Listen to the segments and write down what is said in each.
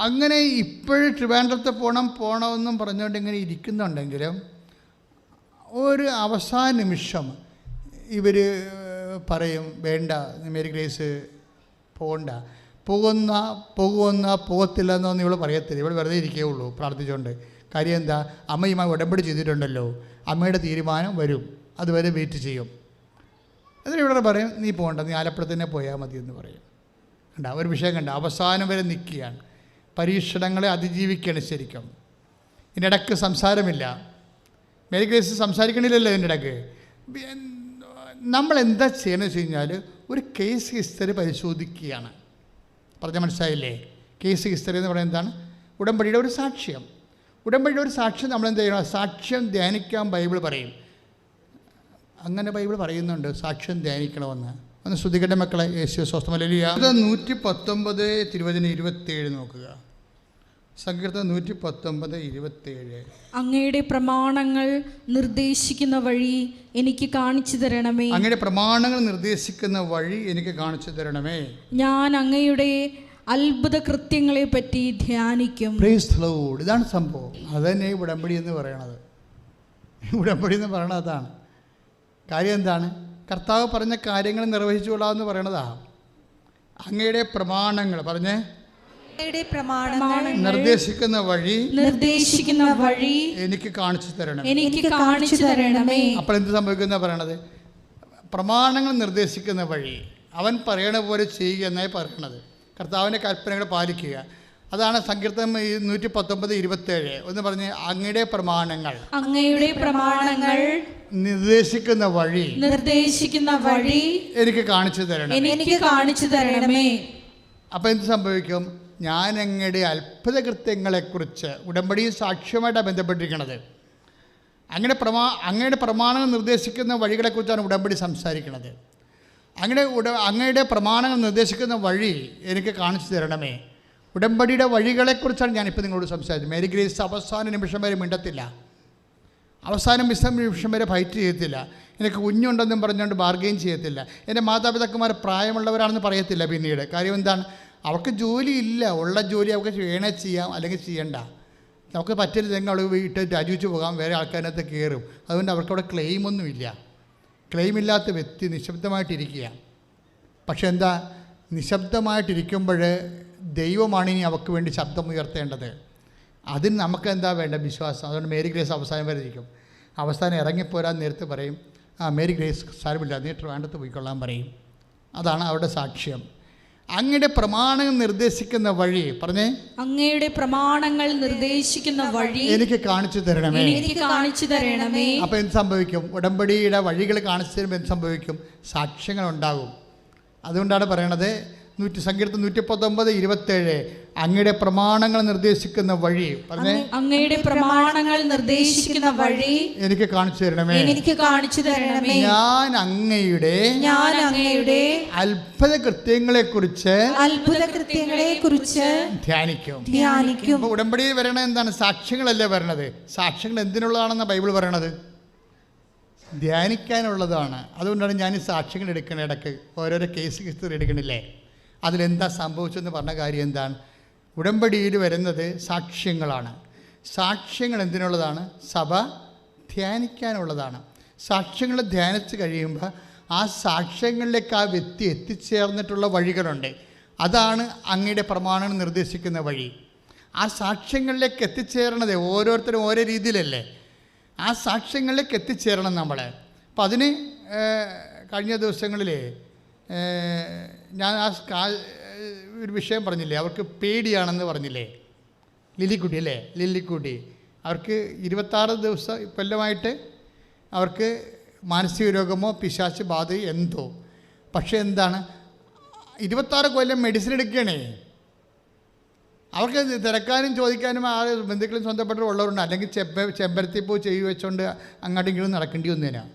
അങ്ങനെ ഇപ്പോഴും ട്രിവാൻഡ്രത്ത് പോകണമെന്നും പറഞ്ഞുകൊണ്ട് ഇങ്ങനെ ഇരിക്കുന്നുണ്ടെങ്കിലും ഒരു അവസാന നിമിഷം ഇവർ പറയും, വേണ്ട മേരി ഗ്രേസ് പോകണ്ട, പോകത്തില്ല എന്നൊന്നും ഇവൾ പറയത്തില്ല. ഇവൾ വെറുതെ ഇരിക്കുകയുള്ളൂ പ്രാർത്ഥിച്ചുകൊണ്ട്. കാര്യം എന്താ? അമ്മയുമായി ഉടമ്പടി ചെയ്തിട്ടുണ്ടല്ലോ, അമ്മയുടെ തീരുമാനം വരും, അതുവരെ വെയിറ്റ് ചെയ്യും. എന്നിട്ട് ഇവിടെ പറയും, നീ പോകണ്ട, നീ ആലപ്പുഴ തന്നെ പോയാൽ മതി എന്ന് പറയും. കണ്ട ഒരു വിഷയം കണ്ട, അവസാനം വരെ നിൽക്കുകയാണ്, പരീക്ഷണങ്ങളെ അതിജീവിക്കുകയാണ് ശരിക്കും. ഇതിൻ്റെ ഇടയ്ക്ക് സംസാരമില്ല. മേരി ഗ്രേസ് സംസാരിക്കണില്ലല്ലോ ഇതിൻ്റെ ഇടയ്ക്ക്. നമ്മൾ എന്താ ചെയ്യണമെന്ന് വെച്ച് കഴിഞ്ഞാൽ ഒരു കേസ് ഹിസ്റ്ററി പരിശോധിക്കുകയാണ്. പറഞ്ഞാൽ മനസ്സിലായില്ലേ? കേസ് ഹിസ്റ്ററി എന്ന് പറയുന്നത് എന്താണ്? ഉടമ്പടിയുടെ ഒരു സാക്ഷ്യം. ഉടമ്പടിയുടെ ഒരു സാക്ഷ്യം നമ്മൾ എന്ത് ചെയ്യണം? സാക്ഷ്യം ധ്യാനിക്കാൻ ബൈബിൾ പറയും. അങ്ങനെ ബൈബിൾ പറയുന്നുണ്ട് സാക്ഷ്യം ധ്യാനിക്കണമെന്ന്. ഒന്ന് ശ്രുതികട്ടെ മക്കളെ. യേശു സ്വസ്ഥം. ഹല്ലേലൂയ. 119:27 നോക്കുക. സങ്കീർത്തനം 119:27. അങ്ങയുടെ പ്രമാണങ്ങൾ നിർദ്ദേശിക്കുന്ന വഴി എനിക്ക് കാണിച്ചു തരണമേ. അങ്ങയുടെ പ്രമാണങ്ങൾ നിർദ്ദേശിക്കുന്ന വഴി എനിക്ക് കാണിച്ചു തരണമേ. ഞാൻ അങ്ങയുടെ അത്ഭുത കൃത്യങ്ങളെ പറ്റി ധ്യാനിക്കും. Praise the Lord. ഇതാണ് സംഭവം. അതന്നെ ഉടമ്പടി എന്ന് പറയണത്. ഉടമ്പടി എന്ന് പറയണത് അതാണ്. കാര്യം എന്താണ്? കർത്താവ് പറഞ്ഞ കാര്യങ്ങൾ നിർവഹിച്ചു കൊള്ളാമെന്ന് പറയണതാ. അങ്ങയുടെ പ്രമാണങ്ങൾ പറഞ്ഞേ, നിർദ്ദേശിക്കുന്ന വഴി എനിക്ക് കാണിച്ചു തരണമേ. അപ്പോൾ എന്ത് സംഭവിക്കുന്ന പറയണത്? പ്രമാണങ്ങൾ നിർദ്ദേശിക്കുന്ന വഴി അവൻ പറയണ പോലെ ചെയ്യുക എന്നായി പറയണത്. കർത്താവിൻ്റെ കൽപ്പനകൾ പാലിക്കുക. അതാണ് സങ്കീർത്തനം 119:27. ഒന്ന് പറഞ്ഞ്, അങ്ങയുടെ പ്രമാണങ്ങൾ നിർദ്ദേശിക്കുന്ന വഴി എനിക്ക് കാണിച്ചു തരണമേ. അപ്പോൾ എന്ത് സംഭവിക്കും? ഞാൻ അങ്ങയുടെ അത്ഭുത കൃത്യങ്ങളെക്കുറിച്ച്, ഉടമ്പടിയും സാക്ഷ്യമായിട്ടാണ് ബന്ധപ്പെട്ടിരിക്കുന്നത്. അങ്ങയുടെ പ്രമാണങ്ങൾ നിർദ്ദേശിക്കുന്ന വഴികളെക്കുറിച്ചാണ് ഉടമ്പടി സംസാരിക്കുന്നത്. അങ്ങയുടെ പ്രമാണങ്ങൾ നിർദ്ദേശിക്കുന്ന വഴി എനിക്ക് കാണിച്ചു തരണമേ. ഉടമ്പടിയുടെ വഴികളെക്കുറിച്ചാണ് ഞാനിപ്പോൾ നിങ്ങളോട് സംസാരിച്ചത്. മേരി ഗ്രേസ് അവസാന നിമിഷം വരെ മിണ്ടത്തില്ല, അവസാന നിമിഷം വരെ ഫൈറ്റ് ചെയ്യത്തില്ല. എനിക്ക് കുഞ്ഞുണ്ടെന്നും പറഞ്ഞുകൊണ്ട് ബാർഗെയിൻ ചെയ്യത്തില്ല. എൻ്റെ മാതാപിതാക്കന്മാർ പ്രായമുള്ളവരാണെന്ന് പറയത്തില്ല. പിന്നീട് കാര്യം എന്താണ്? അവൾക്ക് ജോലിയില്ല, ഉള്ള ജോലി അവൾക്ക് വേണേൽ ചെയ്യാം, അല്ലെങ്കിൽ ചെയ്യണ്ട. നമുക്ക് പറ്റരുതെങ്കിൽ അവൾ വീട്ടിൽ രാജിവെച്ച് പോകാം, വേറെ ആൾക്കാരകത്ത് കയറും. അതുകൊണ്ട് അവർക്കവിടെ ക്ലെയിമൊന്നുമില്ല. ക്ലെയിമില്ലാത്ത വ്യക്തി നിശബ്ദമായിട്ടിരിക്കുക. പക്ഷെ എന്താ? നിശബ്ദമായിട്ടിരിക്കുമ്പോൾ ദൈവമാണ് ഇനി അവൾക്ക് വേണ്ടി ശബ്ദം ഉയർത്തേണ്ടത്. അതിന് നമുക്ക് എന്താ വേണ്ട? വിശ്വാസം. അതുകൊണ്ട് മേരി ഗ്രേസ് അവസാനം വരെ ഇരിക്കും. അവസാനം ഇറങ്ങിപ്പോരാൻ നേരത്ത് പറയും, മേരി ഗ്രേസ് സാരമില്ല, നീ ട്രിവാൻഡ്രത്ത് പോയിക്കൊള്ളാൻ പറയും. അതാണ് അവരുടെ സാക്ഷ്യം. അങ്ങയുടെ പ്രമാണങ്ങൾ നിർദ്ദേശിക്കുന്ന വഴി പറഞ്ഞേ, അങ്ങയുടെ പ്രമാണങ്ങൾ നിർദ്ദേശിക്കുന്ന വഴി എനിക്ക് കാണിച്ചു തരണമേ. അപ്പോൾ എന്ത് സംഭവിക്കും? ഉടമ്പടിയുടെ വഴികൾ കാണിച്ചു തരുമ്പോൾ എന്ത് സംഭവിക്കും? സാക്ഷ്യങ്ങൾ ഉണ്ടാകും. അതുകൊണ്ടാണ് പറയണത് സങ്കീർത്തനം 119:27. അങ്ങയുടെ പ്രമാണങ്ങൾ നിർദ്ദേശിക്കുന്ന വഴി പറഞ്ഞേ, അങ്ങയുടെ പ്രമാണങ്ങൾ നിർദ്ദേശിക്കുന്ന വഴി എനിക്ക് കാണിച്ചു തരണമേ. ഞാൻ അങ്ങയുടെ അത്ഭുത കൃത്യങ്ങളെ കുറിച്ച് ധ്യാനിക്കും. ഉടമ്പടിയിൽ വരണ എന്താണ്? സാക്ഷ്യങ്ങളല്ലേ വരണത്. സാക്ഷ്യങ്ങൾ എന്തിനുള്ളതാണെന്ന് ബൈബിൾ പറയണത്? ധ്യാനിക്കാനുള്ളതാണ്. അതുകൊണ്ടാണ് ഞാൻ ഈ സാക്ഷ്യങ്ങൾ എടുക്കണ. ഇടയ്ക്ക് ഓരോരോ കേസ് ഹിസ്റ്ററി എടുക്കണില്ലേ? അതിലെന്താ സംഭവിച്ചെന്ന് പറഞ്ഞ കാര്യം എന്താണ്? ഉടമ്പടിയിൽ വരുന്നത് സാക്ഷ്യങ്ങളാണ്. സാക്ഷ്യങ്ങൾ എന്തിനുള്ളതാണ്? സഭ ധ്യാനിക്കാനുള്ളതാണ്. സാക്ഷ്യങ്ങൾ ധ്യാനിച്ച് കഴിയുമ്പോൾ ആ സാക്ഷ്യങ്ങളിലേക്ക് ആ വ്യക്തി എത്തിച്ചേർന്നിട്ടുള്ള വഴികളുണ്ട്. അതാണ് അങ്ങയുടെ പ്രമാണങ്ങൾ നിർദ്ദേശിക്കുന്ന വഴി. ആ സാക്ഷ്യങ്ങളിലേക്ക് എത്തിച്ചേരണത് ഓരോരുത്തരും ഓരോ രീതിയിലല്ലേ. ആ സാക്ഷ്യങ്ങളിലേക്ക് എത്തിച്ചേരണം നമ്മൾ. അപ്പം അതിന് കഴിഞ്ഞ ദിവസങ്ങളിൽ ഞാൻ ഒരു വിഷയം പറഞ്ഞില്ലേ, അവർക്ക് പേടിയാണെന്ന് പറഞ്ഞില്ലേ, ലില്ലിക്കുട്ടി അല്ലേ, ലില്ലിക്കുട്ടി. അവർക്ക് 26 ദിവസം കൊല്ലമായിട്ട് അവർക്ക് മാനസിക രോഗമോ പിശാച് ബാധയോ എന്തോ. പക്ഷേ എന്താണ്, 26 കൊല്ലം മെഡിസിൻ എടുക്കുകയാണേ. അവർക്ക് തിരക്കാനും ചോദിക്കാനും ആ ബന്ധുക്കളും സ്വന്തപ്പെട്ടവരുള്ളവരുണ്ട്. അല്ലെങ്കിൽ ചെമ്പരത്തി പൂ ചെയ്തു വെച്ചുകൊണ്ട് അങ്ങോട്ടും ഇങ്ങോട്ടും നടക്കേണ്ടി വന്നതിനാണ്.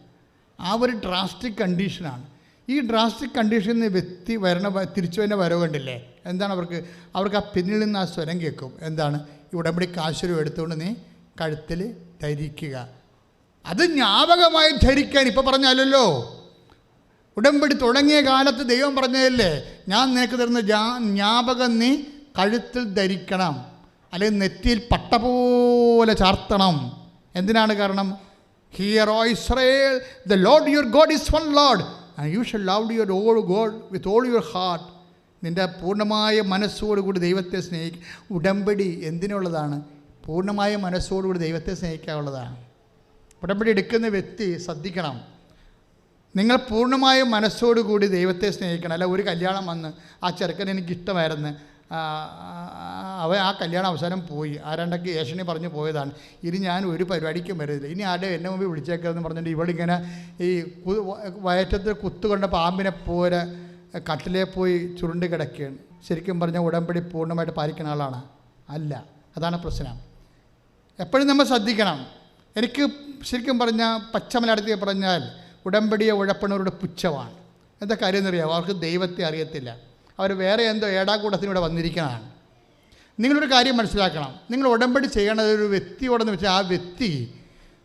ആ ഒരു ഡ്രാസ്റ്റിക് കണ്ടീഷനാണ്. ഈ ഡ്രാസ്റ്റിക് കണ്ടീഷനിൽ നിന്ന് വ്യക്തി തിരിച്ചു തന്നെ വരവ് കണ്ടില്ലേ? എന്താണ് അവർക്ക് ആ പിന്നിൽ നിന്ന് ആ സ്വരം കേൾക്കും. എന്താണ്? ഈ ഉടമ്പടി കാശുരം എടുത്തുകൊണ്ട് നീ കഴുത്തിൽ ധരിക്കുക. അത് ജ്ഞാപകമായി ധരിക്കാൻ ഇപ്പോൾ പറഞ്ഞാലല്ലോ. ഉടമ്പടി തുടങ്ങിയ കാലത്ത് ദൈവം പറഞ്ഞതല്ലേ, ഞാൻ നിനക്ക് തരുന്ന ജ്ഞാപകം നീ കഴുത്തിൽ ധരിക്കണം, അല്ലെങ്കിൽ നെറ്റിയിൽ പട്ട പോലെ ചാർത്തണം. എന്തിനാണ്? കാരണം hear O Israel, the Lord your God is one Lord and you shall love your all God with all your heart. നിൻ്റെ പൂർണ്ണമായ മനസ്സോടുകൂടി ദൈവത്തെ സ്നേഹിക്കുക. ഉടമ്പടി എന്തിനുള്ളതാണ്? പൂർണ്ണമായ മനസ്സോടുകൂടി ദൈവത്തെ സ്നേഹിക്കാനുള്ളതാണ്. ഉടമ്പടി എടുക്കുന്ന വ്യക്തി ശ്രദ്ധിക്കണം. നിങ്ങൾ പൂർണ്ണമായ മനസ്സോടുകൂടി ദൈവത്തെ സ്നേഹിക്കണം. അല്ല, ഒരു കല്യാണം വന്ന് ആ ചെറുക്കൻ എനിക്കിഷ്ടമായിരുന്നു, അവൻ ആ കല്യാണം അവസാനം പോയി, ആരാണ്ടൊക്കെ ഏഷണി പറഞ്ഞ് പോയതാണ്, ഇനി ഞാൻ ഒരു പരിപാടിക്കും വരരുത്, ഇനി ആരുടെ എന്നെ മുമ്പ് വിളിച്ചേക്കതെന്ന് പറഞ്ഞിട്ട് ഇവളിങ്ങനെ ഈ വയറ്റത്തിൽ കുത്തുകൊണ്ട പാമ്പിനെ പോലെ കട്ടിലേ പോയി ചുരുണ്ട് കിടക്കുകയാണ്. ശരിക്കും പറഞ്ഞാൽ ഉടമ്പടി പൂർണ്ണമായിട്ട് പാലിക്കുന്ന ആളാണ് അല്ല. അതാണ് പ്രശ്നം. എപ്പോഴും നമ്മൾ ശ്രദ്ധിക്കണം. എനിക്ക് ശരിക്കും പറഞ്ഞാൽ പച്ചമലയാളത്തിൽ പറഞ്ഞാൽ ഉടമ്പടിയെ ഉഴപ്പണവരുടെ പുച്ഛമാണ്. എന്താ കാര്യം എന്നറിയാമോ? അവർക്ക് ദൈവത്തെ അറിയത്തില്ല. അവർ വേറെ എന്തോ ഏടാകൂടത്തിനിവിടെ വന്നിരിക്കുന്നതാണ്. നിങ്ങളൊരു കാര്യം മനസ്സിലാക്കണം. നിങ്ങൾ ഉടമ്പടി ചെയ്യണത് ഒരു വ്യക്തിയോടെന്ന് വെച്ചാൽ ആ വ്യക്തി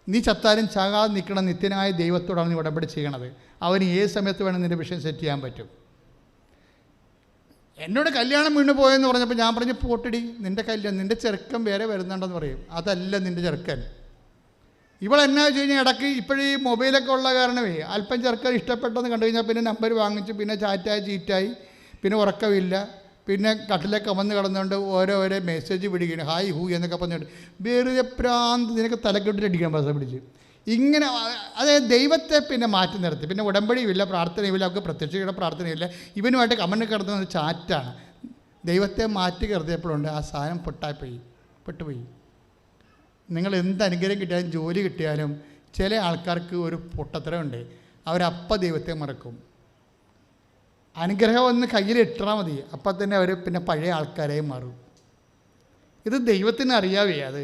നീ ചത്താലും ചാകാതെ നിൽക്കണം നിത്യനായ ദൈവത്തോടാണ് നീ ഉടമ്പടി ചെയ്യണത്. അവന് ഏത് സമയത്ത് വേണം നിൻ്റെ വിഷയം സെറ്റ് ചെയ്യാൻ പറ്റും. എന്നോട് കല്യാണം വീണ് പോയെന്ന് പറഞ്ഞപ്പോൾ ഞാൻ പറഞ്ഞു, പോട്ടടി, നിൻ്റെ കല്യാണം, നിൻ്റെ ചെറുക്കൻ വേറെ വരുന്നുണ്ടെന്ന് പറയും. അതല്ല നിൻ്റെ ചെറുക്കൻ. ഇവളെന്നാ വെച്ച് കഴിഞ്ഞാൽ ഇടയ്ക്ക് ഇപ്പോഴീ മൊബൈലൊക്കെ ഉള്ള കാരണമേ അല്പം ചെറുക്കൻ ഇഷ്ടപ്പെട്ടെന്ന് കണ്ടു കഴിഞ്ഞാൽ പിന്നെ നമ്പർ വാങ്ങിച്ച് പിന്നെ ചീറ്റായി പിന്നെ ഉറക്കമില്ല, പിന്നെ കട്ടിലൊക്കെ വന്ന് കിടന്നുകൊണ്ട് ഓരോ മെസ്സേജ് പിടിക്കുകയാണ്, ഹായ് ഹൂ എന്നൊക്കെ പറഞ്ഞുകൊണ്ട് വെറുതെ പ്രാന്ത് നിനക്ക് തലക്കെട്ടിലടിക്കാൻ ബസ് പിടിച്ച് ഇങ്ങനെ. അതായത് ദൈവത്തെ പിന്നെ മാറ്റി നിർത്തി. പിന്നെ ഉടമ്പടിയുമില്ല, പ്രാർത്ഥനയുമില്ല, അവർക്ക് പ്രത്യക്ഷയുടെ പ്രാർത്ഥനയില്ല, ഇവനുമായിട്ട് കമന്റ് കിടത്തുന്നത് ചാറ്റാണ്. ദൈവത്തെ മാറ്റി കിടത്തിയപ്പോഴുണ്ട് ആ സാധനം പെട്ടുപോയി. നിങ്ങൾ എന്ത് അനുഗ്രഹം കിട്ടിയാലും ജോലി കിട്ടിയാലും ചില ആൾക്കാർക്ക് ഒരു പൊട്ടത്തരമുണ്ട്, അവരപ്പം ദൈവത്തെ മറക്കും. അനുഗ്രഹം ഒന്ന് കയ്യിലിട്ടാൽ മതി, അപ്പം തന്നെ അവർ പിന്നെ പഴയ ആൾക്കാരായി മാറും. ഇത് ദൈവത്തിന് അറിയാവേ. അത്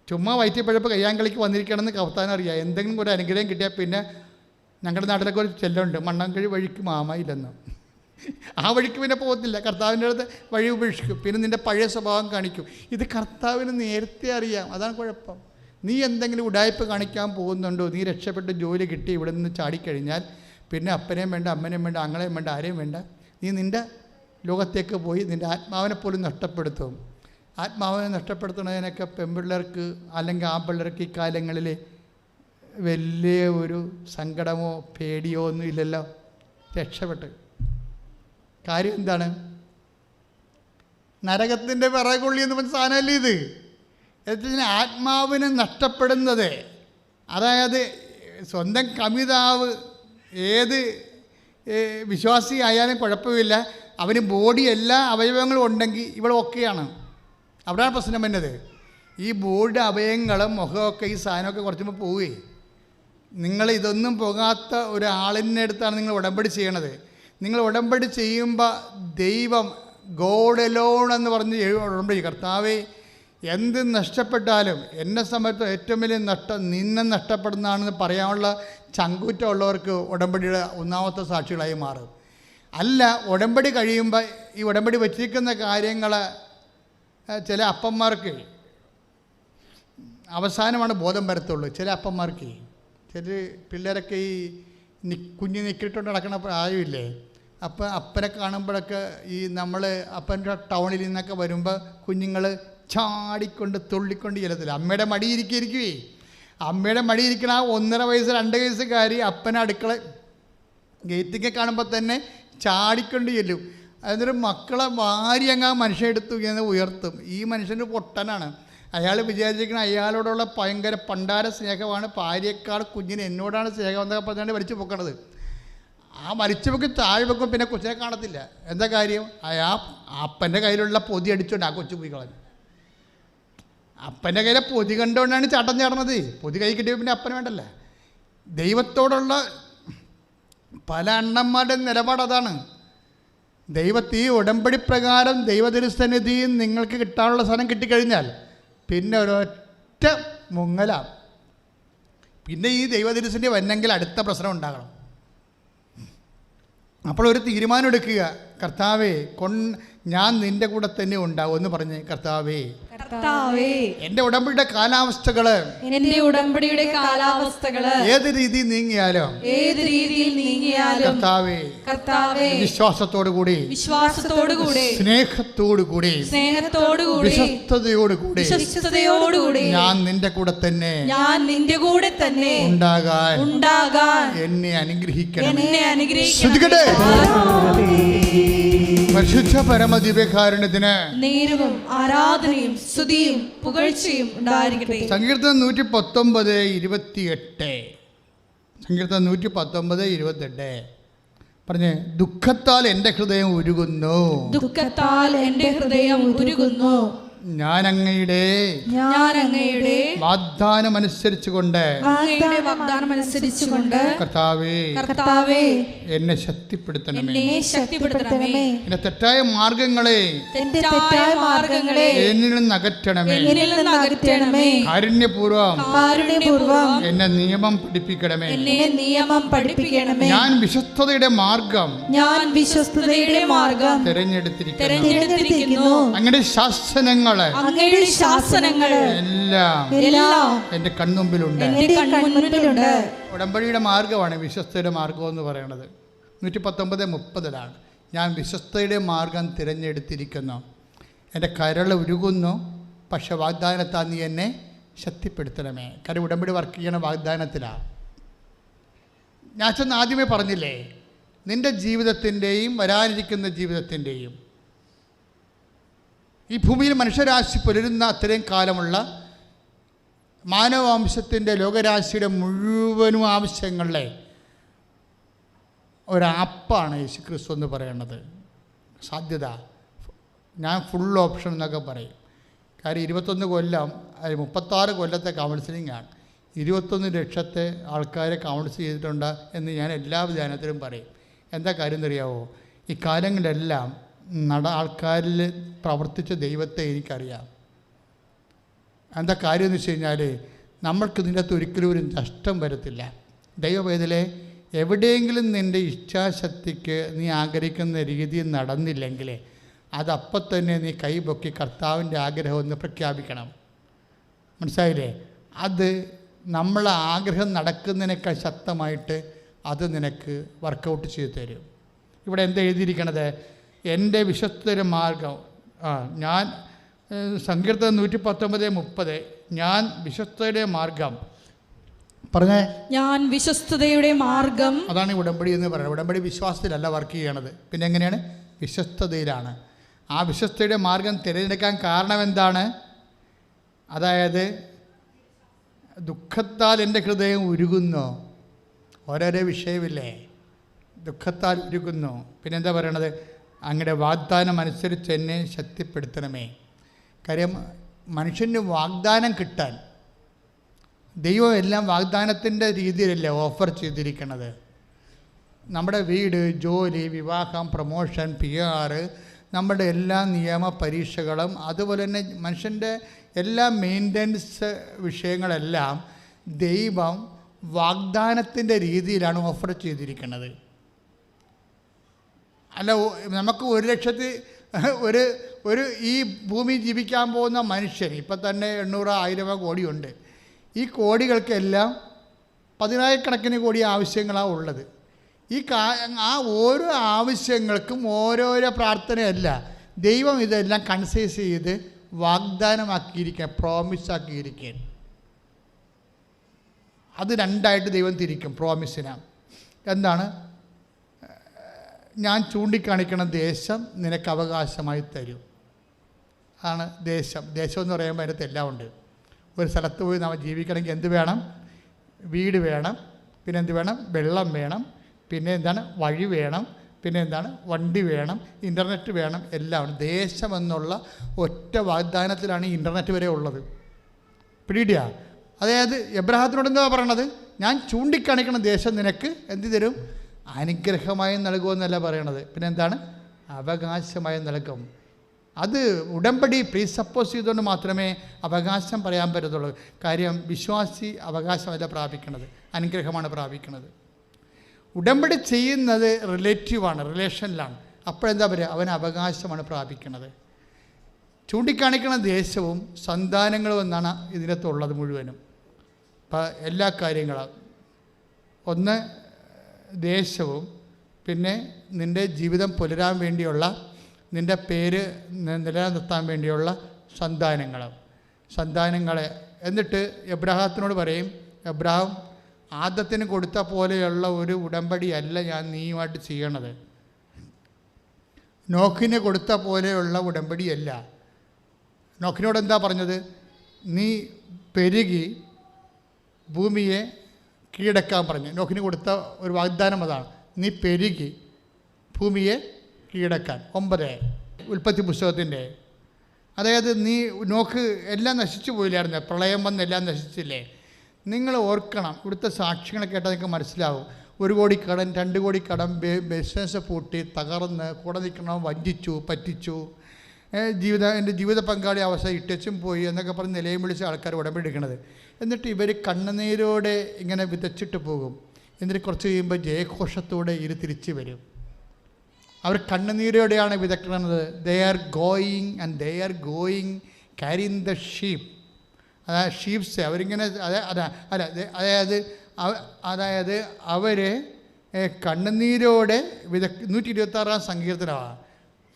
ചുമ്മാ വയറ്റിപ്പഴപ്പ് കയ്യാങ്കളിക്ക് വന്നിരിക്കണമെന്ന് കർത്താവിനറിയാം. എന്തെങ്കിലും ഒരു അനുഗ്രഹം കിട്ടിയാൽ പിന്നെ ഞങ്ങളുടെ നാട്ടിലൊക്കെ ഒരു ചെല്ലുണ്ട്, മണ്ണാങ്കഴി വഴിക്ക് മാമയില്ലെന്ന്. ആ വഴിക്ക് പിന്നെ പോകത്തില്ല, കർത്താവിൻ്റെ അടുത്ത് വഴി ഉപേക്ഷിക്കും, പിന്നെ നിൻ്റെ പഴയ സ്വഭാവം കാണിക്കും. ഇത് കർത്താവിന് നേരത്തെ അറിയാം. അതാണ് കുഴപ്പം. നീ എന്തെങ്കിലും ഉടായ്പ കാണിക്കാൻ പോകുന്നുണ്ടോ? നീ രക്ഷപ്പെട്ട് ജോലി കിട്ടി ഇവിടെ നിന്ന് ചാടിക്കഴിഞ്ഞാൽ പിന്നെ അപ്പനെയും വേണ്ട, അമ്മനെയും വേണ്ട, ആങ്ങളെയും വേണ്ട, ആരെയും വേണ്ട. നീ നിൻ്റെ ലോകത്തേക്ക് പോയി നിൻ്റെ ആത്മാവിനെ പോലും നഷ്ടപ്പെടുത്തും. ആത്മാവിനെ നഷ്ടപ്പെടുത്തുന്നതിനൊക്കെ പെൺപിള്ളേർക്ക് അല്ലെങ്കിൽ ആൺപിള്ളേർക്ക് ഇക്കാലങ്ങളിൽ വലിയ ഒരു സങ്കടമോ പേടിയോ ഒന്നും ഇല്ലല്ലോ, രക്ഷപ്പെട്ട്. കാര്യം എന്താണ്? നരകത്തിൻ്റെ വിറകൊള്ളി എന്ന് പറഞ്ഞ സാധനമല്ലേ ഇത്. എന്ന് ആത്മാവിന് നഷ്ടപ്പെടുന്നത്. അതായത് സ്വന്തം കമിതാവ് ഏത് വിശ്വാസി ആയാലും കുഴപ്പമില്ല, അവന് ബോഡി എല്ലാ അവയവങ്ങളും ഉണ്ടെങ്കിൽ ഇവിടെ ഒക്കെയാണ്. അവിടെയാണ് പ്രശ്നം വരുന്നത്. ഈ ബോഡി അവയവങ്ങളും മുഖമൊക്കെ ഈ സാധനമൊക്കെ കുറച്ചുമ്പോൾ പോവുകയെ. നിങ്ങൾ ഇതൊന്നും പോകാത്ത ഒരാളിൻ്റെ അടുത്താണ് നിങ്ങൾ ഉടമ്പടി ചെയ്യണത്. നിങ്ങൾ ഉടമ്പടി ചെയ്യുമ്പോൾ ദൈവം ഗോഡ് എലോൺ എന്ന് പറഞ്ഞ് ഉടമ്പടി, കർത്താവേ എന്ത് നഷ്ടപ്പെട്ടാലും എന്നെ സമയത്ത് ഏറ്റവും വലിയ നഷ്ടം നിന്നെ നഷ്ടപ്പെടുന്നതാണെന്ന് പറയാനുള്ള ചങ്കൂറ്റമുള്ളവർക്ക് ഉടമ്പടിയുടെ ഒന്നാമത്തെ സാക്ഷികളായി മാറും. അല്ല, ഉടമ്പടി കഴിയുമ്പോൾ ഈ ഉടമ്പടി വച്ചിരിക്കുന്ന കാര്യങ്ങൾ ചില അപ്പന്മാർക്ക് അവസാനമാണ് ബോധം വരത്തുള്ളൂ. ചില അപ്പന്മാർക്ക്, ചില പിള്ളേരൊക്കെ ഈ കുഞ്ഞ് നിക്കിട്ടുകൊണ്ട് നടക്കുന്ന പ്രായമില്ലേ, അപ്പം അപ്പനെ കാണുമ്പോഴൊക്കെ ഈ നമ്മൾ അപ്പൻ്റെ ടൗണിൽ നിന്നൊക്കെ വരുമ്പോൾ കുഞ്ഞുങ്ങൾ ചാടിക്കൊണ്ട് തുള്ളിക്കൊണ്ട് ചെല്ലത്തില്ല. അമ്മയുടെ മടിയിരിക്കുവേ. അമ്മയുടെ മടിയിരിക്കണ ആ 1.5 വയസ്സ് 2 വയസ്സുകാരി അപ്പനെ അടുക്കള ഗേറ്റിക്കെ കാണുമ്പോൾ തന്നെ ചാടിക്കൊണ്ട് ചെല്ലും. എന്നിട്ട് മക്കളെ വാരി അങ്ങ് ആ മനുഷ്യൻ എടുത്തു എന്ന് ഉയർത്തും. ഈ മനുഷ്യൻ്റെ പൊട്ടനാണ്. അയാൾ വിചാരിച്ചിരിക്കുന്ന അയാളോടുള്ള ഭയങ്കര പണ്ടാര സ്നേഹമാണ്, ഭാര്യയേക്കാൾ കുഞ്ഞിന് എന്നോടാണ് സ്നേഹം എന്നൊക്കെ പറഞ്ഞാണ്ട് വലിച്ചു പൊക്കണത്. ആ വലിച്ചു പൊക്കി താഴെ വെക്കും, പിന്നെ കൊച്ചിനെ കാണത്തില്ല. എന്താ കാര്യം? അപ്പൻ്റെ കയ്യിലുള്ള പൊതി അടിച്ചുകൊണ്ട് ആ കൊച്ചു പോയി കളഞ്ഞു. അപ്പൻ്റെ കയ്യിലെ പൊതി കണ്ടുകൊണ്ടാണ് ചാട്ടം ചാടണത്. പൊതി കൈ കിട്ടിയ പിന്നെ അപ്പന് വേണ്ടല്ല. ദൈവത്തോടുള്ള പല അണ്ണന്മാരുടെ നിലപാട് അതാണ്. ദൈവത്തെ ഈ ഉടമ്പടി പ്രകാരം ദൈവതിരുസന്നിധിയിൽ നിങ്ങൾക്ക് കിട്ടാനുള്ള സാധനം കിട്ടിക്കഴിഞ്ഞാൽ പിന്നെ ഒരൊറ്റ മുങ്ങലാണ്. പിന്നെ ഈ ദൈവതിരുസന്നിധി വന്നെങ്കിൽ അടുത്ത പ്രശ്നം ഉണ്ടാകണം. അപ്പോൾ ഒരു തീരുമാനം എടുക്കുക, കർത്താവേ ഞാൻ നിൻ്റെ കൂടെ തന്നെ ഉണ്ടാവും എന്ന് പറഞ്ഞ്, കർത്താവേ കർത്താവേ, എൻ്റെ ഉടമ്പടിയുടെ കാലാവസ്ഥകള് എന്റെ ഉടമ്പടിയുടെ കാലാവസ്ഥകള് ഏത് രീതിയിൽ നീങ്ങിയാലും കർത്താവേ, കർത്താവേ, വിശ്വാസത്തോടുകൂടി സ്നേഹത്തോടുകൂടി വിശ്വസ്തയോടുകൂടി ഞാൻ നിന്റെ കൂടെ തന്നെ ഉണ്ടാകാൻ എന്നെ അനുഗ്രഹിക്കണം. ശ്രുതികട്ടെ. പരിശുദ്ധ പരമദിവ്യകാരുണ്യത്തിന് നേരവും ആരാധനയും സ്തുതിയും പുകഴ്ചയും ഉണ്ടായിരിക്കട്ടെ. സങ്കീർത്തനം 119:28. സങ്കീർത്തനം 119:28 പറഞ്ഞേ, ദുഃഖത്താൽ എൻ്റെ ഹൃദയം ഉരുകുന്നു, ഞാൻ അങ്ങയുടെ വാഗ്ദാനം അനുസരിച്ചുകൊണ്ട് കർത്താവേ എന്നെ ശക്തിപ്പെടുത്തണമേ. എന്റെ തെറ്റായ മാർഗങ്ങളെ എന്നിൽ നിന്ന് അകറ്റണമേ. കാരുണ്യപൂർവം എന്നെ നിയമം പഠിപ്പിക്കണമേ. ഞാൻ വിശ്വസ്തതയുടെ മാർഗം തിരഞ്ഞെടുത്തിരിക്കുന്നു. അങ്ങയുടെ ശാസനങ്ങൾ എല്ലാം എന്റെ കൺമുമ്പിലുണ്ട്. ഉടമ്പടിയുടെ മാർഗമാണ് വിശ്വസ്തയുടെ മാർഗം എന്ന് പറയുന്നത്. 119:30 ഞാൻ വിശ്വസ്തയുടെ മാർഗം തിരഞ്ഞെടുത്തിരിക്കുന്നു. എൻ്റെ കരൾ ഉരുകുന്നു, പക്ഷെ വാഗ്ദാനത്താൽ നീ എന്നെ ശക്തിപ്പെടുത്തണമേ. കാര്യം ഉടമ്പടി വർക്ക് ചെയ്യണ വാഗ്ദാനത്തിലാണ്. ഞാൻ ചെന്ന് ആദ്യമേ പറഞ്ഞില്ലേ, നിൻ്റെ ജീവിതത്തിൻ്റെയും വരാനിരിക്കുന്ന ജീവിതത്തിൻ്റെയും ഈ ഭൂമിയിൽ മനുഷ്യരാശി പുലരുന്ന അത്രയും കാലമുള്ള മാനവവംശത്തിൻ്റെ ലോകരാശിയുടെ മുഴുവനും ആവശ്യങ്ങളെ ഒരാപ്പാണ് യേശു ക്രിസ്തു എന്ന് പറയുന്നത്. സാധ്യത ഞാൻ ഫുൾ ഓപ്ഷൻ എന്നൊക്കെ പറയും. കാര്യം 21 കൊല്ലം 36 കൊല്ലത്തെ കൗൺസിലിംഗ് ആണ്. 21 ലക്ഷത്തെ ആൾക്കാരെ കൗൺസിൽ ചെയ്തിട്ടുണ്ട് എന്ന് ഞാൻ എല്ലാ ധ്യാനത്തിലും പറയും. എന്താ കാര്യം എന്നറിയാവോ? ഈ കാലങ്ങളിലെല്ലാം ആൾക്കാരിൽ പ്രവർത്തിച്ച ദൈവത്തെ എനിക്കറിയാം. എന്താ കാര്യം എന്ന് വെച്ച് കഴിഞ്ഞാൽ, നമ്മൾക്ക് ഇതിൻ്റെ അകത്ത് ഒരിക്കലും ഒരു നഷ്ടം വരത്തില്ല. ദൈവവേദലെ എവിടെയെങ്കിലും നിൻ്റെ ഇച്ഛാശക്തിക്ക് നീ ആഗ്രഹിക്കുന്ന രീതിയിൽ നടന്നില്ലെങ്കിൽ അതപ്പം തന്നെ നീ കൈപൊക്കി കർത്താവിൻ്റെ ആഗ്രഹം ഒന്ന് പ്രഖ്യാപിക്കണം. മനസ്സിലായില്ലേ? അത് നമ്മളെ ആഗ്രഹം നടക്കുന്നതിനേക്കാൾ ശക്തമായിട്ട് അത് നിനക്ക് വർക്കൗട്ട് ചെയ്ത് തരും. ഇവിടെ എന്താ എഴുതിയിരിക്കണത്? എൻ്റെ വിശ്വസ്തയുടെ മാർഗം. ഞാൻ സങ്കീർത്തനം 119:30 ഞാൻ വിശ്വസ്തയുടെ മാർഗം പറഞ്ഞേ. ഞാൻ വിശ്വസ്തയുടെ മാർഗം. അതാണ് ഉടമ്പടി എന്ന് പറയുന്നത്. ഉടമ്പടി വിശ്വാസത്തിലല്ല വർക്ക് ചെയ്യണത്, പിന്നെ എങ്ങനെയാണ്? വിശ്വസ്തതയിലാണ്. ആ വിശ്വസ്തയുടെ മാർഗം തിരഞ്ഞെടുക്കാൻ കാരണം എന്താണ്? അതായത് ദുഃഖത്താൽ എൻ്റെ ഹൃദയം ഉരുകുന്നു. ഓരോരോ വിഷയമില്ലേ, ദുഃഖത്താൽ ഉരുകുന്നു. പിന്നെന്താ പറയണത്? അങ്ങയുടെ വാഗ്ദാനം അനുസരിച്ച് എന്നെ ശക്തിപ്പെടുത്തണമേ. കാര്യം മനുഷ്യന് വാഗ്ദാനം കിട്ടാൻ ദൈവം എല്ലാം വാഗ്ദാനത്തിൻ്റെ രീതിയിലല്ലേ ഓഫർ ചെയ്തിരിക്കുന്നത്. നമ്മുടെ വീട്, ജോലി, വിവാഹം, പ്രൊമോഷൻ, PR, നമ്മുടെ എല്ലാ നിയമ പരീക്ഷകളും, അതുപോലെ തന്നെ മനുഷ്യൻ്റെ എല്ലാ മെയിൻ്റനൻസ് വിഷയങ്ങളെല്ലാം ദൈവം വാഗ്ദാനത്തിൻ്റെ രീതിയിലാണ് ഓഫർ ചെയ്തിരിക്കുന്നത്. അല്ല, നമുക്ക് 1 ലക്ഷത്തി ഒരു ഈ ഭൂമി ജീവിക്കാൻ പോകുന്ന മനുഷ്യൻ ഇപ്പം തന്നെ 800-1000 കോടിയുണ്ട്. ഈ കോടികൾക്കെല്ലാം 10,000 കോടി ആവശ്യങ്ങളാണ് ഉള്ളത്. ആ ഓരോ ആവശ്യങ്ങൾക്കും ഓരോരോ പ്രാർത്ഥനയല്ല, ദൈവം ഇതെല്ലാം കൺസൈസ് ചെയ്ത് വാഗ്ദാനമാക്കിയിരിക്കാൻ, പ്രോമിസാക്കിയിരിക്കാൻ. അത് രണ്ടായിട്ട് ദൈവം തിരിക്കും. പ്രോമിസിന് എന്താണ്? ഞാൻ ചൂണ്ടിക്കാണിക്കണ ദേശം നിനക്ക് അവകാശമായി തരും. ആണ് ദേശം. ദേശം എന്ന് പറയുമ്പോൾ അതിനകത്ത് എല്ലാം ഉണ്ട്. ഒരു സ്ഥലത്ത് പോയി നമ്മൾ ജീവിക്കണമെങ്കിൽ എന്ത് വേണം? വീട് വേണം, പിന്നെ എന്ത് വേണം? വെള്ളം വേണം, പിന്നെ എന്താണ്? വഴി വേണം, പിന്നെ എന്താണ്? വണ്ടി വേണം, ഇൻ്റർനെറ്റ് വേണം, എല്ലാം. ദേശമെന്നുള്ള ഒറ്റ വാഗ്ദാനത്തിലാണ് ഈ ഇൻ്റർനെറ്റ് വരെ ഉള്ളത്. പിടിയിടുക. അതായത് എബ്രഹാത്തിനോട് എന്താ പറയണത്? ഞാൻ ചൂണ്ടിക്കാണിക്കണ ദേശം നിനക്ക് എന്ത് തരും? അനുഗ്രഹമായി നൽകുമെന്നല്ല പറയണത്, പിന്നെ എന്താണ്? അവകാശമായി നൽകും. അത് ഉടമ്പടി പ്രീസപ്പോസ് ചെയ്തുകൊണ്ട് മാത്രമേ അവകാശം പറയാൻ പറ്റത്തുള്ളൂ. കാര്യം വിശ്വാസി അവകാശമല്ല പ്രാപിക്കുന്നത്, അനുഗ്രഹമാണ് പ്രാപിക്കുന്നത്. ഉടമ്പടി ചെയ്യുന്നത് റിലേറ്റീവാണ്, റിലേഷനിലാണ്. അപ്പോഴെന്താ പറയുക? അവൻ അവകാശമാണ് പ്രാപിക്കുന്നത്. ചൂണ്ടിക്കാണിക്കുന്ന ദേശവും സന്താനങ്ങളും എന്നാണ് ഇതിനകത്തുള്ളത് മുഴുവനും. അപ്പം എല്ലാ കാര്യങ്ങളും, ഒന്ന് ദേശവും, പിന്നെ നിൻ്റെ ജീവിതം പുലരാൻ വേണ്ടിയുള്ള, നിൻ്റെ പേര് നിലനിർത്താൻ വേണ്ടിയുള്ള സന്താനങ്ങളെ. എന്നിട്ട് എബ്രാഹത്തിനോട് പറയും, എബ്രാഹാം, ആദത്തിന് കൊടുത്ത പോലെയുള്ള ഒരു ഉടമ്പടിയല്ല ഞാൻ നീയുമായിട്ട് ചെയ്യണത്. നോക്കിന് കൊടുത്ത പോലെയുള്ള ഉടമ്പടിയല്ല. നോക്കിനോട് എന്താ പറഞ്ഞത്? നീ പെരുകി ഭൂമിയെ കീഴടക്കാൻ പറഞ്ഞു. നോക്കിന് കൊടുത്ത ഒരു വാഗ്ദാനം അതാണ്, നീ പെരുകി ഭൂമിയെ കീഴടക്കാൻ. 9 ഉൽപ്പത്തി പുസ്തകത്തിൻ്റെ. അതായത് നീ നോക്ക് എല്ലാം നശിച്ചു പോയില്ലായിരുന്നു, പ്രളയം വന്ന് എല്ലാം നശിച്ചില്ലേ? നിങ്ങൾ ഓർക്കണം, ഇവിടുത്തെ സാക്ഷ്യങ്ങൾ കേട്ടാൽ നിങ്ങൾക്ക് മനസ്സിലാവും. 1 കോടി കടം, 2 കോടി കടം, ബിസിനസ് പൂട്ടി തകർന്ന്, കൂടെ നിൽക്കണം വഞ്ചിച്ചു, പറ്റിച്ചു, എൻ്റെ ജീവിത പങ്കാളി അവസ്ഥ ഇട്ടച്ചും പോയി എന്നൊക്കെ പറഞ്ഞ് നിലയും വിളിച്ച ആൾക്കാർ ഉടമ്പടി എടുക്കണത്. എന്നിട്ട് ഇവർ കണ്ണുനീരോടെ ഇങ്ങനെ വിതച്ചിട്ട് പോകും. എന്നിട്ട് കുറച്ച് കഴിയുമ്പോൾ ജയഘോഷത്തോടെ ഇത് തിരിച്ചു വരും. അവർ കണ്ണുനീരോടെയാണ് വിതക്കുന്നത്. They are going carrying the sheep. അതായത് ഷീപ്സ് അവരിങ്ങനെ അതായത് അവർ കണ്ണുനീരോടെ 126 സങ്കീർത്തനമാണ്.